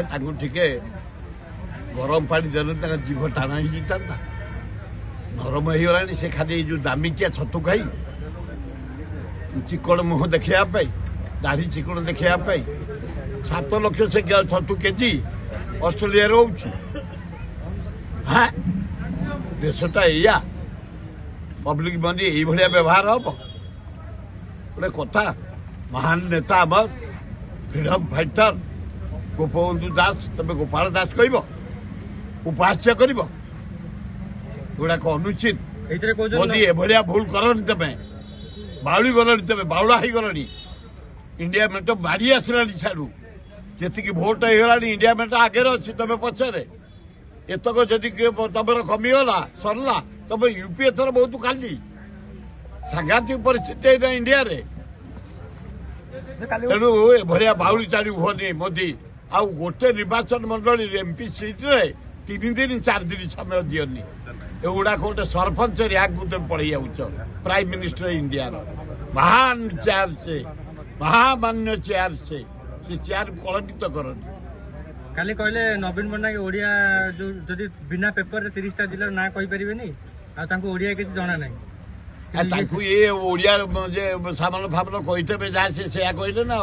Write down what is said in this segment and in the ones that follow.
टे गरम पानी देने जीभ टाण हो नरम हो गला से खाली जो दामिकिया छतु खाई चिकड़ मुह देखापी दाढ़ी चिकड़ देखापी 7 लाख से छतु केजी ऑस्ट्रेलिया रोच हाँ देशटा या पब्लिक मनी ये व्यवहार हम गोटे कथा महान नेता आम फ्रीडम फाइटर गोपबंधु दास तमें गोपाल दास कह उपहास्य कर गुड़ाक अनुचित मोदी एभलिया भूल करनी तमें बाउली गलनी तमें बाउला हो गलनी इंडिया मेट मारी आसला छाड़ू जी भोट होगा इंडिया मेट आगे अच्छी तुम पचरे एतक जदि तुम कमीगला सरला तुम यूपी एथर बहुत खाली सांघातिक परिस्थिति इंडिया रे तेणु एभलिया बाउली चालू हुए मोदी आउ गोटे निर्वाचन मंडल एमपी सीट रे 3 दिन 4 दिन समय दियनी एगुड़ा गोटे सरपंच रैंक को तुम पड़े जाऊच प्राइम मिनिस्टर इंडिया महान चेयर से महामान्य चेयर से चेयर को कलंकित करनी काली कहले नवीन पट्टनायक ओडिया जो जदि बिना पेपर 30टा जिला ना कहि परिबेनी आ तांको ओडिया किछ जणा नाही तांको ये ओडिया जे सामान फामन कहितबे जा से कहले ना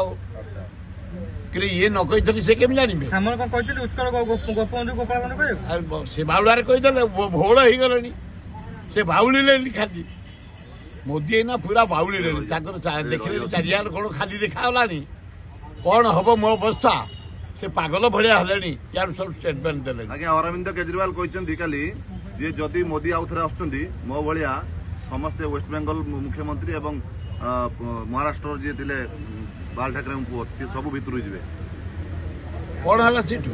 कि ये न कही से केम जानी सामान को कहते उत्कल गोपबंधु गोपाल बंधु कह से बाउलार कहीदे भोल हो गलानी से बाउली लेनी खाली मोदी ना पूरा बाउली लेनी देखिए चारियार कौन खाली देखागलानी कौन हम मो अवस्था से पागल भाया हेले यार सब स्टेटमेंट देले आज्ञा अरविंद केजरीवाल कहते काली जे जदि मोदी आउ थे आसुंदी मो भाया समस्ते वेस्ट बेंगल मुख्यमंत्री एवं महाराष्ट्र जी थे बाल ठाकरे पुओ सी सब भितर जी कौन है सीटू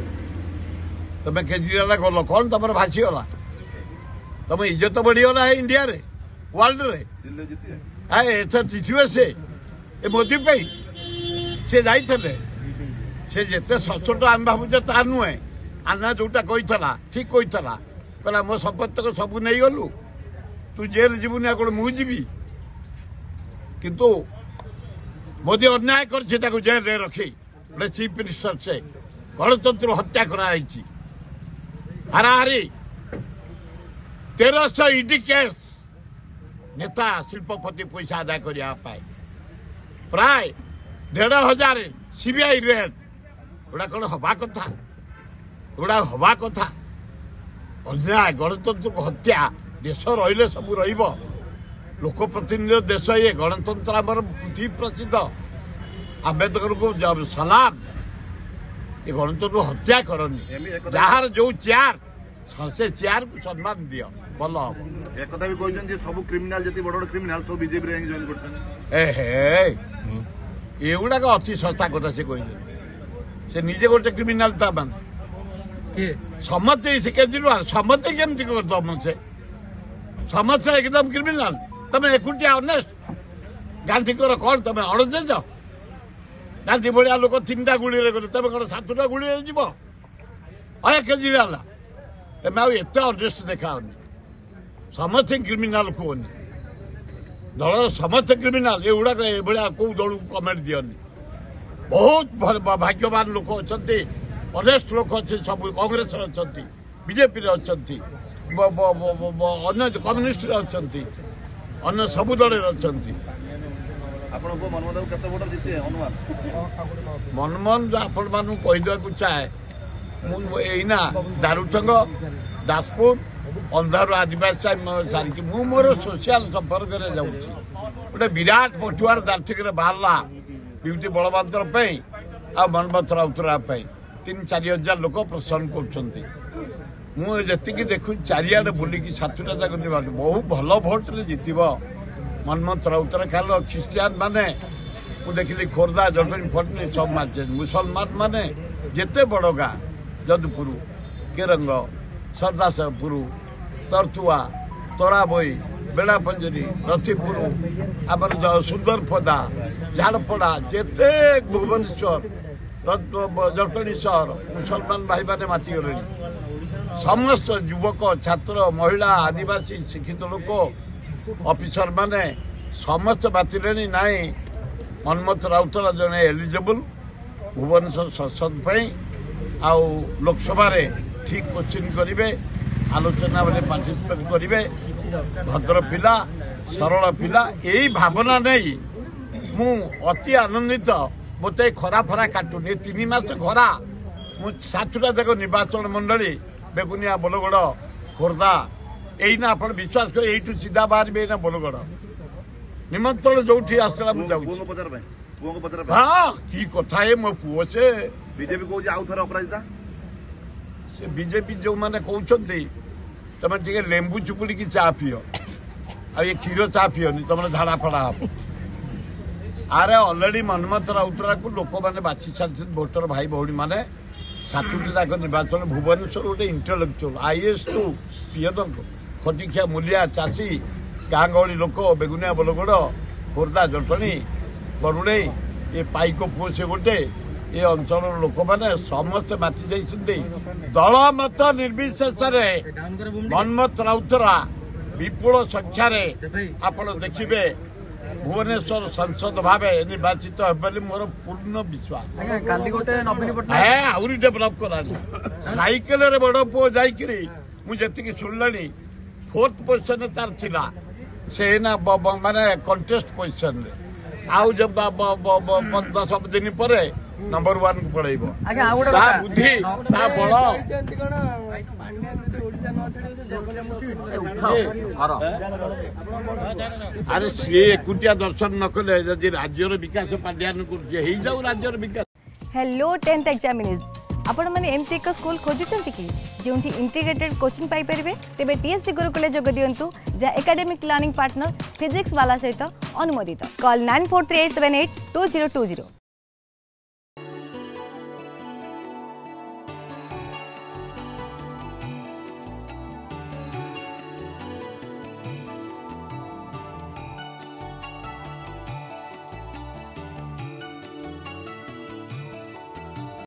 तुम केजरीवाल गल कौन तुम भासीगला तुम इज्जत बढ़ीगला है इंडिया रे वर्ल्ड रे एथर जितवे से मोदी पे से जाइए से जिते सचोट आम भावुचे ता नुहे आना जोटा कही ठीक कही कहला मो संपत्ति को सब नहीं गलु तू जेल जीवनी कौन मुझी किंतु मोदी अन्याय कर जेल रे रखी गोटे चीफ मिनिस्टर से गणतंत्र हत्या कराई हाराहारी 1300 ईडी केस नेता शिल्पपति पैसा आदाय करने प्राय 1500 सीबीआई रेड गुड़ा कौन हवा कथा गुड़ा हवा कथा अन्याय गणतंत्र को हत्या देश रही सब लोकप्रतिनिधि देश ये गणतंत्र आमर पृथ्वी प्रसिद्ध आंबेडकर को सलाम ये गणतंत्र को हत्या करनी जार जो चेयर से चेयर को सम्मान दियो भल हम एक भी कहते सब क्रिमिनाल जी बड़ बड़ क्रिमिनाल सब बीजेपी रे जॉइन करछन एगुड़ा अति सस्ता कथा से कहले से निजे गोटे क्रिमिनाल था मान समझते से केजरीवाल समझते केमती करदम से समझते एकदम क्रिमिनाल तमें एकुटिया ऑनेस्ट गांधी को कौन तुम अणदेज गांधी भाया लोक 3टा गुड़ी गले तुम कौन 7टा गुड़ी जीव अरे केजरीवाल तुम आते अनेस्ट देखाओनी समस्ते क्रिमिनाल कहनी दल समस्ते क्रिमिनाल ये गुड़ाक ये कौ दल को कमेंट दियनी बहुत भाग्यवान लोक अच्छा अनेस्ट लोक अच्छे सब कांग्रेस अच्छा बीजेपी अच्छा अन्य कम्युनिस्ट अच्छा अन्य सबु दल अच्छा मनमोहन आपण मान कहीदेक चाहे मुझा दारुचंग दासपुर अंधार आदिवासी सारिकी मोर सोशल संपर्क में जाऊँ गोटे विराट पटुआर दार्थिक बाहरला विभूति बलवंतर आ मनमथ राउतराय 3-4 हजार लोक प्रश्न कर देखु चारिआडे बुलिकी 7टा जाक बहुत भल भोट जित मनमथ राउतराय कारण ख्रीस्टियान माने देखिली खोर्धा जटनी फटनी सब माचे मुसलमान माने जेते बड़ गाँ जदपुर केरंग सरदासपुर तरतुआ तराबई बेड़ापंजरी रथिपुर आम सुंदरपदा झाड़पड़ा जेते भुवनेश्वर जटनी सहर मुसलमान भाई मैंने मातिगले समस्त युवक छात्र महिला आदिवासी शिक्षित लोक ऑफिसर माने समस्त बातिले नाई मनमथ राउतराय जड़े एलिजिबल भुवनेश्वर संसद आउ लोकसभा रे ठीक क्वेश्चन करेंगे आलोचना बेले पार्टिसिपेट करेंगे भद्र पिला सरल पिला यही भावना नहीं मु अति आनंदित मत खरा फरा काटुनी 3 मास खरा मु 7टा जाक निर्वाचन मंडली बेगुनिया बोलगड़ खोर्धा यही आप विश्वास कर यू सीधा बाहर ना बोलगड़ निमंत्रण जो आसला हाँ कि कथा है मो पुओ से बीजेपी कौन आउ थे अपराजिता से बीजेपी जो मैंने कहते तुम टे लेंबू चुपुड़ी की चा पियो आ ये क्षीर चा पियोनी तुम झाड़ा फड़ा हम आरे अलरेडी मनमत राउतरा को लोक मैंने बाछी सारी भोटर भाई भौणी मैंने 7टी जाक निर्वाचन भुवनेश्वर गोटे इंटेलेक्चुआल आईएएस टू पियन खटिखिया मूलिया चाषी गाँ गहली लोक बेगुनिया बोलगड़ खोर्धा जटणी बरुणई ये पाइक पुओ से गोटे ये अंचल लोक मैंने समस्ते बाति जाइछन्ति दल मत निर्विशेष मनमत राउतरा विपुल संख्यार आपण देखिए भुवनेश्वर संसद भाव निर्वाचित हे मोर पूर्ण विश्वास आहरी डेभलप करानी साइकेल बड़ पुओ जाकि मुझे शुणिली 4th पोजिशन तार थिला से ना माने कंटेस्ट पोजिशन आउ जब 10 दिन पर नंबर 1 को पड़ेब बुद्धि अरे सी एकुटिया दर्शन न कले जदि राज्यर विकास पांड्यान कर राज्यर विकास। हेलो 10th एग्जामिनीज आपण माने एमसी एक स्कूल खोजुचंती कि जोंठी इंटीग्रेटेड कोचिंग पाई परिबे तेबे टीएससी गुरुकुले जोग दियंतु जा एकेडमिक लर्निंग पार्टनर फिजिक्स वाला सहित अनुमोदित कॉल 9438782020।